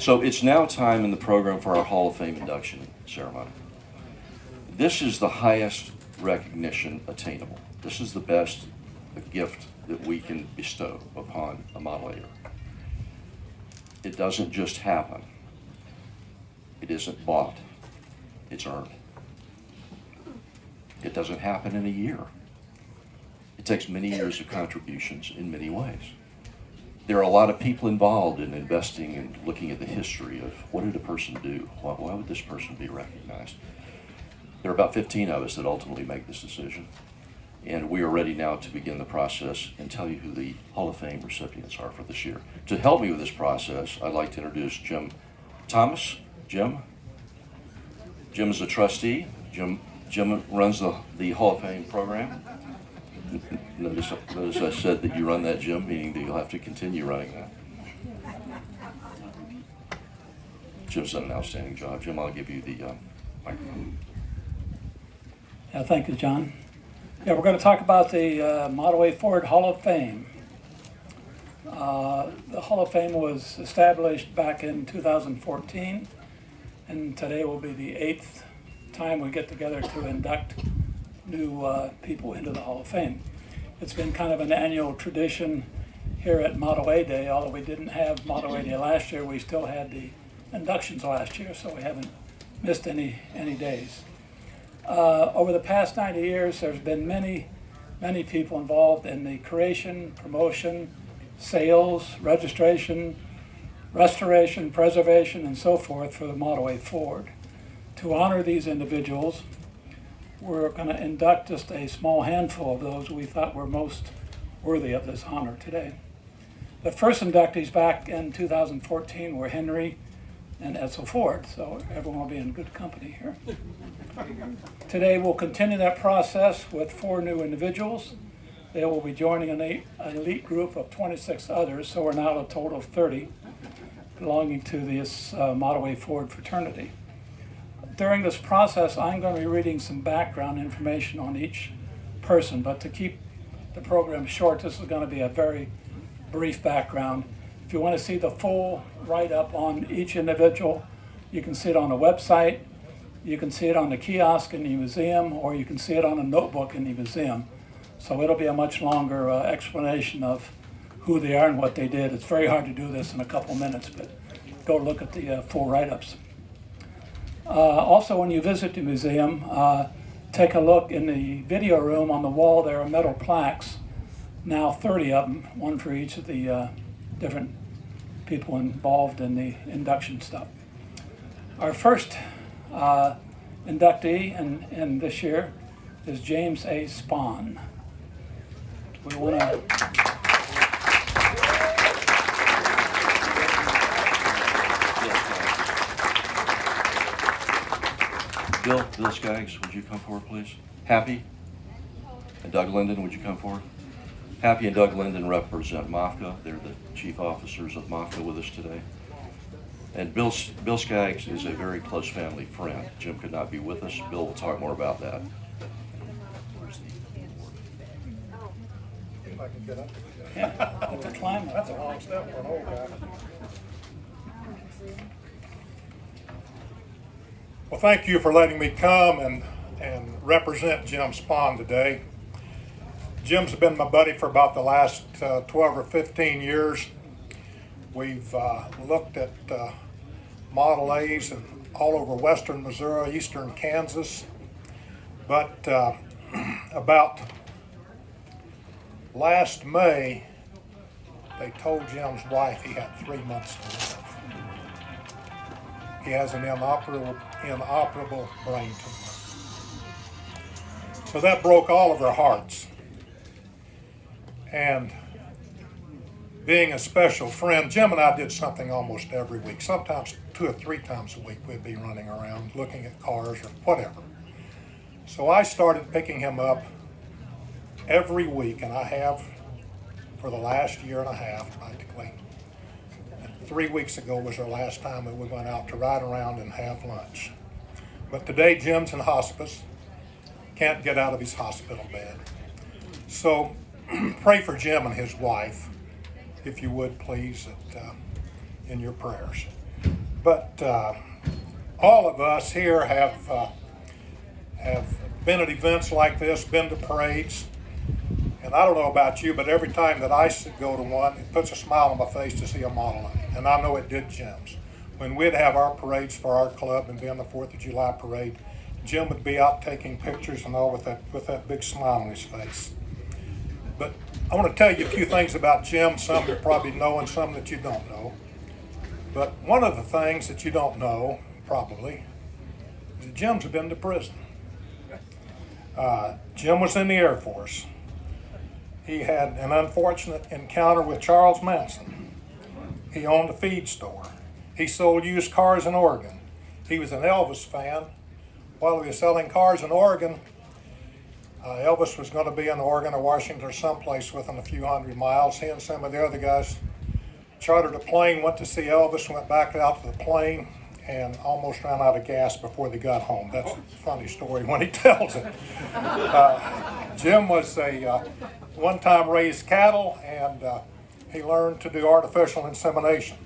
So it's now time in the program for our Hall of Fame induction ceremony. This is the highest recognition attainable. This is the best gift that we can bestow upon a Mottawayer. It doesn't just happen. It isn't bought. It's earned. It doesn't happen in a year. It takes many years of contributions in many ways. There are a lot of people involved in investing and looking at the history of what did a person do? Why would this person be recognized? There are about 15 of us that ultimately make this decision. And we are ready now to begin the process and tell you who the Hall of Fame recipients are for this year. To help me with this process, I'd like to introduce Jim Thomas. Jim is a trustee. Jim runs the Hall of Fame program. Notice I said that you run that, Jim, meaning that you'll have to continue running that. Jim's done an outstanding job. Jim, I'll give you the microphone. Yeah, thank you, John. Yeah, we're going to talk about the Mottaway Ford Hall of Fame. The Hall of Fame was established back in 2014, and today will be the 8th time we get together to induct new people into the Hall of Fame. It's been kind of an annual tradition here at Mottaway Day. Although we didn't have Mottaway Day last year, we still had the inductions last year, so we haven't missed any days. Over the past 90 years, there's been many people involved in the creation, promotion, sales, registration, restoration, preservation, and so forth for the Mottaway Ford. To honor these individuals, we're going to induct just a small handful of those we thought were most worthy of this honor today. The first inductees back in 2014 were Henry and Edsel Ford, so everyone will be in good company here. Today we'll continue that process with 4 new individuals. They will be joining an elite group of 26 others, so we're now a total of 30 belonging to this Mottaway Ford fraternity. During this process, I'm going to be reading some background information on each person, but to keep the program short, this is going to be a very brief background. If you want to see the full write-up on each individual, you can see it on the website, you can see it on the kiosk in the museum, or you can see it on a notebook in the museum. So it'll be a much longer explanation of who they are and what they did. It's very hard to do this in a couple minutes, but go look at the full write-ups. Also, when you visit the museum, take a look in the video room. On the wall there are metal plaques, now 30 of them, one for each of the different people involved in the induction stuff. Our first inductee in this year is James A. Spahn. We want to Bill Skaggs, would you come forward, please? Happy and Doug Linden, would you come forward? Happy and Doug Linden represent MAFCA. They're the chief officers of MAFCA with us today. And Bill Skaggs is a very close family friend. Jim could not be with us. Bill will talk more about that. If I can get up. Yeah, that's a climb. That's a long step for an old guy. Well, thank you for letting me come and represent Jim Spahn today. Jim's been my buddy for about the last 12 or 15 years. We've looked at Model A's and all over western Missouri, eastern Kansas. But about last May, they told Jim's wife he had 3 months to live. He has an inoperable brain tumor. So that broke all of our hearts. And being a special friend, Jim and I did something almost every week. Sometimes 2 or 3 times a week we'd be running around looking at cars or whatever. So I started picking him up every week, and I have for the last year and a half practically. 3 weeks ago was our last time that we went out to ride around and have lunch. But today Jim's in hospice, can't get out of his hospital bed. So pray for Jim and his wife, if you would please, in your prayers. But all of us here have been at events like this, been to parades. And I don't know about you, but every time that I go to one, it puts a smile on my face to see a model in it. And I know it did Jim's. When we'd have our parades for our club and be on the 4th of July parade, Jim would be out taking pictures and all with that big smile on his face. But I want to tell you a few things about Jim, some you probably know and some that you don't know. But one of the things that you don't know, probably, is that Jim's been to prison. Jim was in the Air Force. He had an unfortunate encounter with Charles Manson. He owned a feed store. He sold used cars in Oregon. He was an Elvis fan. While he was selling cars in Oregon, Elvis was going to be in Oregon or Washington or someplace within a few hundred miles. He and some of the other guys chartered a plane, went to see Elvis, went back out to the plane, and almost ran out of gas before they got home. That's a funny story when he tells it. Jim was one-time raised cattle, and he learned to do artificial insemination.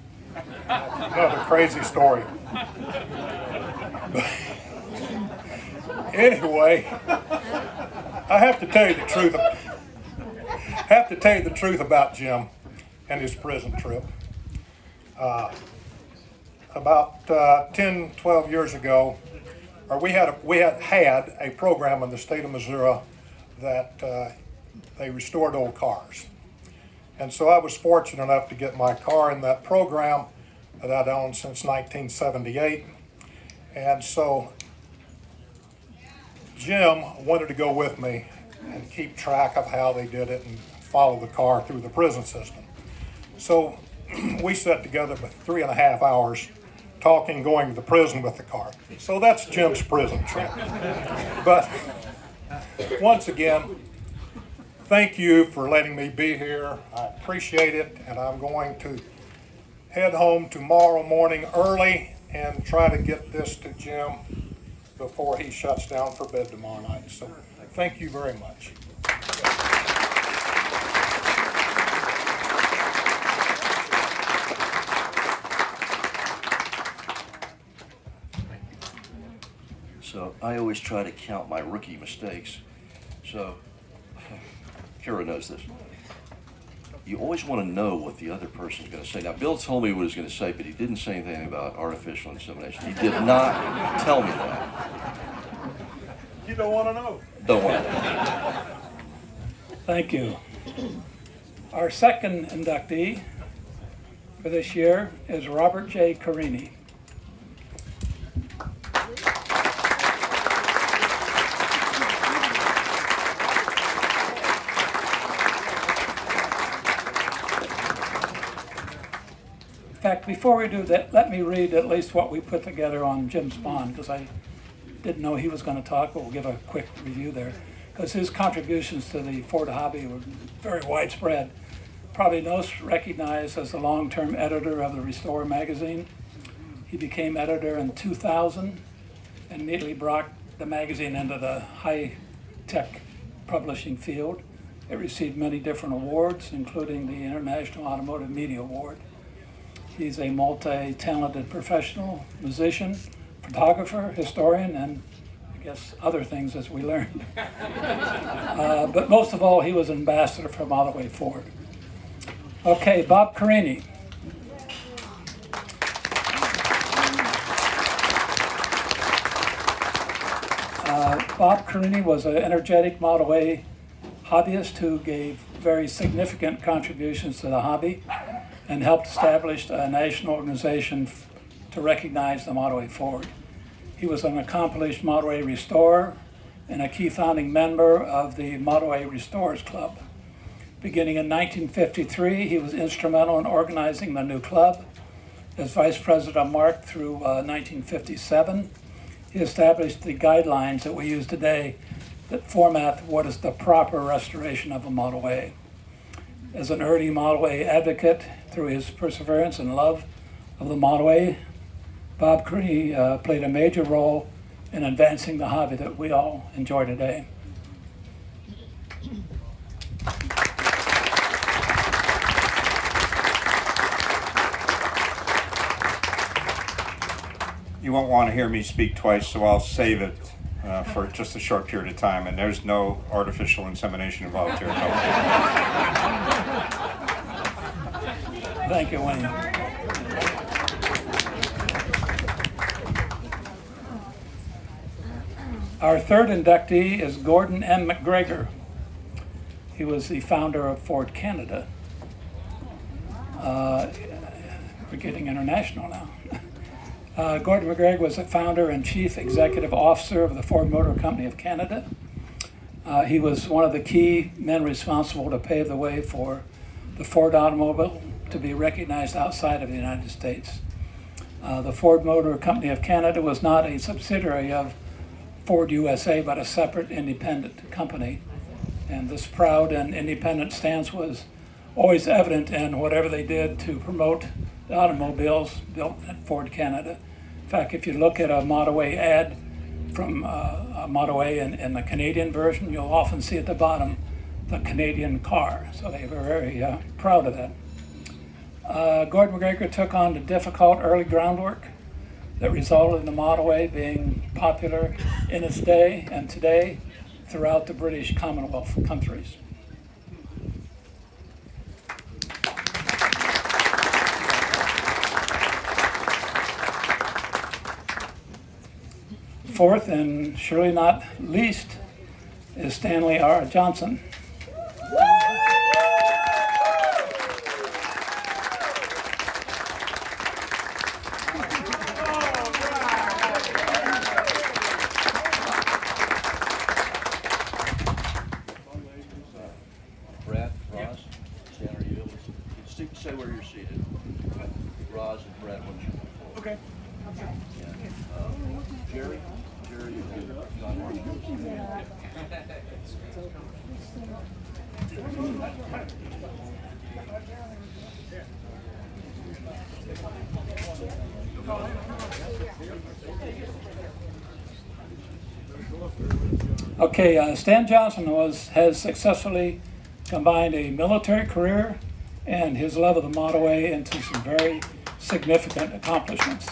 Another crazy story. Anyway, I have to tell you the truth about Jim and his prison trip. About 10, 12 years ago, we had a program in the state of Missouri that they restored old cars. And so I was fortunate enough to get my car in that program that I'd owned since 1978. And so Jim wanted to go with me and keep track of how they did it and follow the car through the prison system. So we sat together for 3.5 hours talking, going to the prison with the car. So that's Jim's prison trip. But once again, thank you for letting me be here. I appreciate it, and I'm going to head home tomorrow morning early and try to get this to Jim before he shuts down for bed tomorrow night. So thank you very much. So I always try to count my rookie mistakes. So Kara knows this. You always want to know what the other person's going to say. Now, Bill told me what he was going to say, but he didn't say anything about artificial insemination. He did not tell me that. You don't want to know. Don't want to know. Thank you. Our second inductee for this year is Robert J Carini. In fact, before we do that, let me read at least what we put together on Jim Spahn, because I didn't know he was going to talk, but we'll give a quick review there. Because his contributions to the Ford hobby were very widespread. Probably most recognized as the long-term editor of the Restore magazine. He became editor in 2000 and immediately brought the magazine into the high-tech publishing field. It received many different awards, including the International Automotive Media Award. He's a multi-talented professional, musician, photographer, historian, and I guess other things as we learned. But most of all, he was an ambassador for Mottaway Ford. Okay, Bob Carini. Bob Kearney was an energetic Mottaway hobbyist who gave very significant contributions to the hobby and helped establish a national organization to recognize the Mottaway Ford. He was an accomplished Mottaway restorer and a key founding member of the Mottaway Restorers Club. Beginning in 1953, he was instrumental in organizing the new club. As vice president of MARC through 1957, he established the guidelines that we use today that format what is the proper restoration of a Mottaway. As an early Mottaway advocate, through his perseverance and love of the Mottaway, Bob Kearney played a major role in advancing the hobby that we all enjoy today. you won't want to hear me speak twice, so I'll save it for just a short period of time, and there's no artificial insemination involved here. No. Thank you, Wayne. Our third inductee is Gordon M Mcgregor. He was the founder of Ford Canada. We're getting international now. Gordon McGregor was the founder and chief executive officer of the Ford Motor Company of Canada. He was one of the key men responsible to pave the way for the Ford automobile to be recognized outside of the United States. The Ford Motor Company of Canada was not a subsidiary of Ford USA, but a separate independent company. And this proud and independent stance was always evident in whatever they did to promote the automobiles built at Ford Canada. In fact, if you look at a Mottaway ad from a Mottaway in the Canadian version, you'll often see at the bottom the Canadian car. So they were very proud of that. Gordon McGregor took on the difficult early groundwork that resulted in the Mottaway being popular in its day and today throughout the British Commonwealth countries. Fourth, and surely not least, is Stanley R. Johnson. Brad, Roz, Stan, are you able to stay where you're seated? Roz and Brad, what you? Okay. Jerry, and John Marshall. Okay, Stan Johnson has successfully combined a military career and his love of the Mottaway into some very significant accomplishments.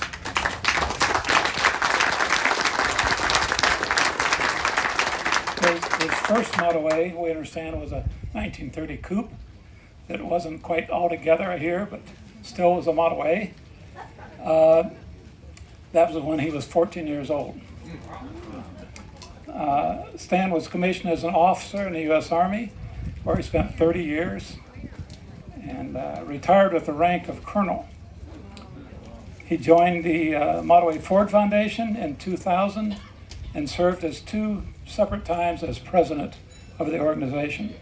His first Mottaway, we understand, was a 1930 coupe that wasn't quite all together here, but still was a Mottaway. That was when he was 14 years old. Stan was commissioned as an officer in the U.S. Army, where he spent 30 years, and retired with the rank of colonel. He joined the Mottaway Ford Foundation in 2000 and served as two separate times as president of the organization.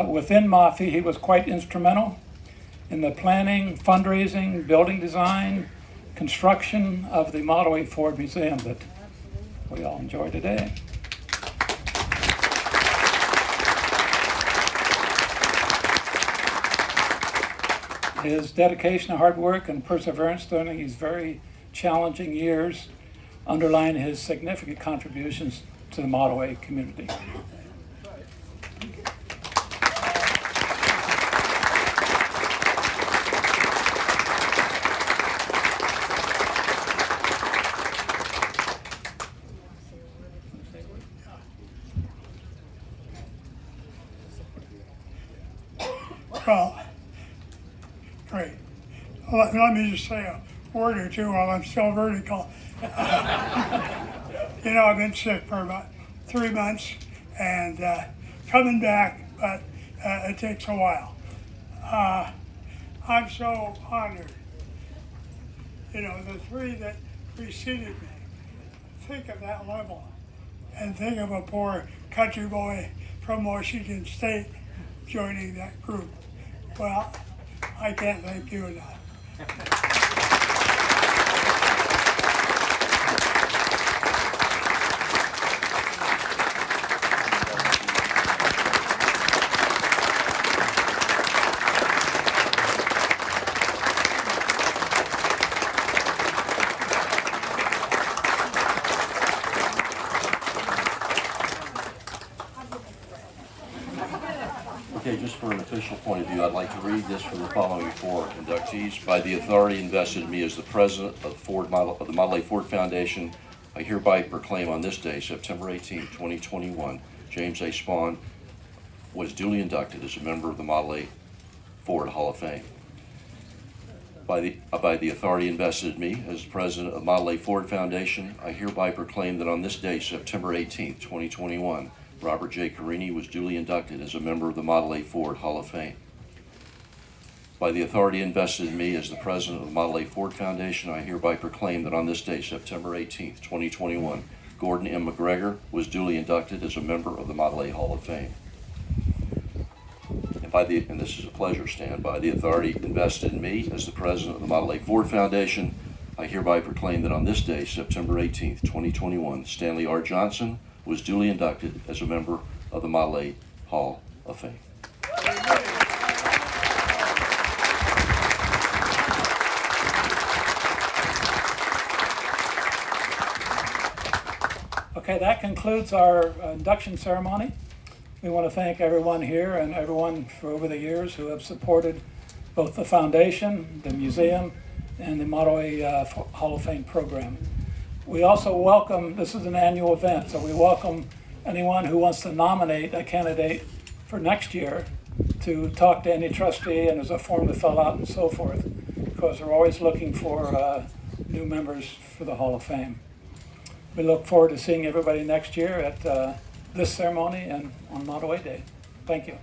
Within MAFI, he was quite instrumental in the planning, fundraising, building design, construction of the Mottaway Ford Museum that we all enjoy today. His dedication, hard work, and perseverance during these very challenging years underline his significant contributions to the Mottaway community. Well, great. Well, let me just say a word or two while I'm still vertical. You know, I've been sick for about 3 months and coming back, but it takes a while. I'm so honored. You know, the three that preceded me, think of that level and think of a poor country boy from Washington State joining that group. Well, I can't thank you enough. Okay, just for an official point of view, I'd like to read this for the following four inductees. By the authority invested in me as the president of the Mottaway Ford Foundation, I hereby proclaim on this day, September 18, 2021, James A. Spahn was duly inducted as a member of the Mottaway Ford Hall of Fame. By the authority invested in me as president of the Mottaway Ford Foundation, I hereby proclaim that on this day, September 18, 2021, Robert J Carini was duly inducted as a member of the Mottaway Ford Hall of Fame. By the authority invested in me as the president of the Mottaway Ford Foundation, I hereby proclaim that on this day, September 18, 2021, Gordon M. McGregor was duly inducted as a member of the Mottaway Hall of Fame. And this is a pleasure, Stan, by the authority invested in me as the president of the Mottaway Ford Foundation, I hereby proclaim that on this day, September 18, 2021, Stanley R. Johnson was duly inducted as a member of the Mottaway Hall of Fame. Okay, that concludes our induction ceremony. We want to thank everyone here and everyone for over the years who have supported both the foundation, the museum, and the Mottaway Hall of Fame program. We also welcome, this is an annual event, so we welcome anyone who wants to nominate a candidate for next year to talk to any trustee, and there's a form to fill out and so forth, because we're always looking for new members for the Hall of Fame. We look forward to seeing everybody next year at this ceremony and on Mottaway Day. Thank you.